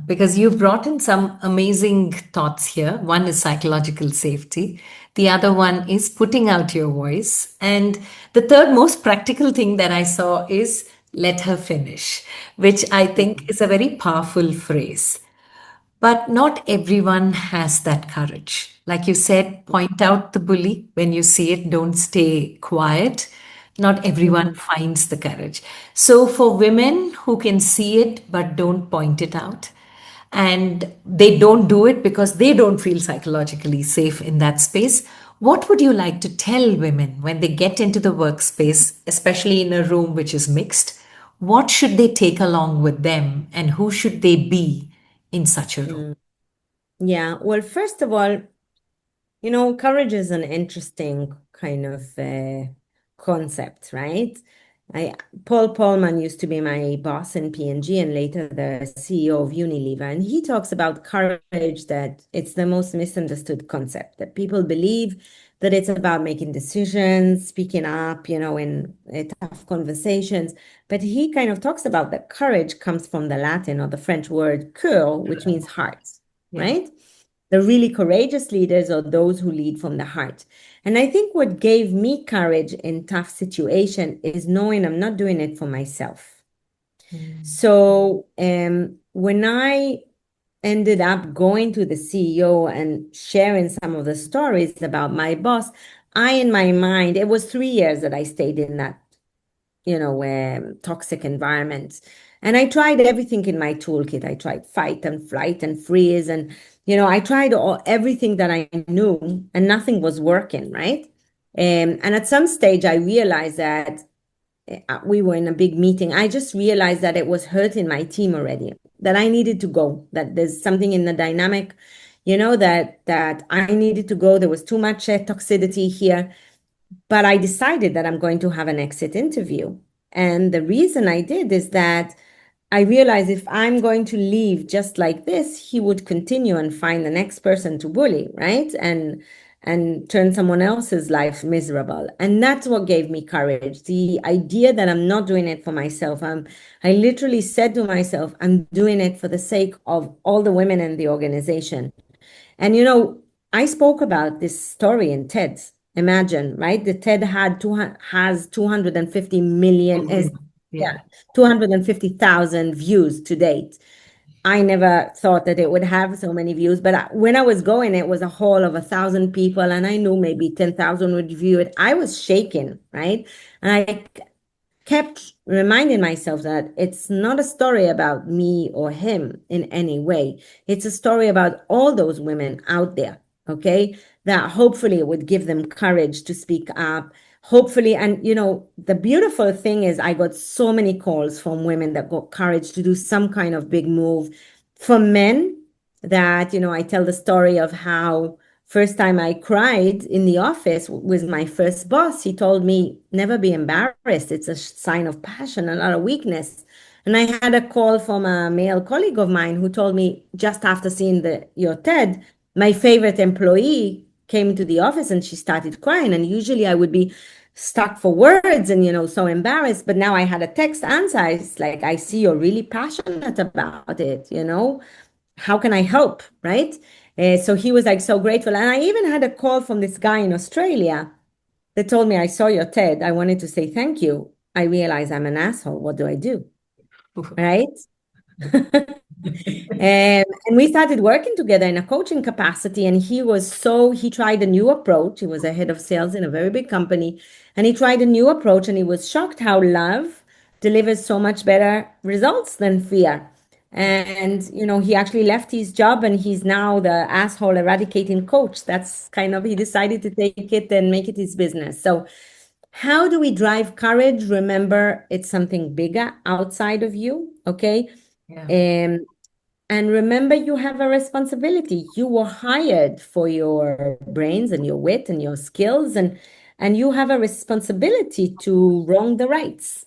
because you brought in some amazing thoughts here. One is psychological safety, the other one is putting out your voice. And the third most practical thing that I saw is let her finish, which I think is a very powerful phrase. But not everyone has that courage. Like you said, point out the bully when you see it, don't stay quiet. Not everyone Mhm. finds the courage. So, for women who can see it but don't point it out, and they don't do it because they don't feel psychologically safe in that space, what would you like to tell women when they get into the workspace, especially in a room which is mixed? What should they take along with them, and who should they be in such a room? Mm. Yeah. Well, first of all, courage is an interesting kind of concept, right? I Paul Polman used to be my boss in P&G and later the CEO of Unilever, and he talks about courage that it's the most misunderstood concept, that people believe that it's about making decisions, speaking up, in tough conversations. But he kind of talks about that courage comes from the Latin or the French word cœur, which means heart, Yeah. right? The really courageous leaders are those who lead from the heart. And I think what gave me courage in tough situation is knowing I'm not doing it for myself. Mm. So when I ended up going to the CEO and sharing some of the stories about my boss, in my mind, it was 3 years that I stayed in that, toxic environment. And I tried everything in my toolkit. I tried fight and flight and freeze. And, I tried everything that I knew and nothing was working, right? And at some stage, I realized that we were in a big meeting. I just realized that it was hurting my team already, that I needed to go, that there's something in the dynamic, that I needed to go. There was too much toxicity here. But I decided that I'm going to have an exit interview. And the reason I did is that I realized if I'm going to leave just like this, he would continue and find the next person to bully, right? And turn someone else's life miserable. And that's what gave me courage. The idea that I'm not doing it for myself. I literally said to myself, I'm doing it for the sake of all the women in the organization. And I spoke about this story in TED. Imagine, right? The TED has 250 million is yeah, Yeah. 250,000 views to date. I never thought that it would have so many views, but when I was going, it was a hall of 1,000 people, and I knew maybe 10,000 would view it. I was shaking, right? And I kept reminding myself that it's not a story about me or him in any way. It's a story about all those women out there, okay? That hopefully would give them courage to speak up. Hopefully, and the beautiful thing is I got so many calls from women that got courage to do some kind of big move. For men, that, I tell the story of how first time I cried in the office with my first boss, he told me, never be embarrassed. It's a sign of passion and not a weakness. And I had a call from a male colleague of mine who told me just after seeing your TED, my favorite employee came to the office and she started crying. And usually I would be stuck for words and, so embarrassed. But now I had a text answer. It's like, I see you're really passionate about it. How can I help? Right. So he was like so grateful. And I even had a call from this guy in Australia that told me, I saw your TED. I wanted to say thank you. I realize I'm an asshole. What do I do? Right. And we started working together in a coaching capacity. And he tried a new approach. He was a head of sales in a very big company. And he tried a new approach and he was shocked how love delivers so much better results than fear. And, he actually left his job and he's now the asshole eradicating coach. That's kind of, he decided to take it and make it his business. So, how do we drive courage? Remember, it's something bigger outside of you. Okay. Yeah. Um, and remember, you have a responsibility. You were hired for your brains and your wit and your skills, and you have a responsibility to wrong the rights.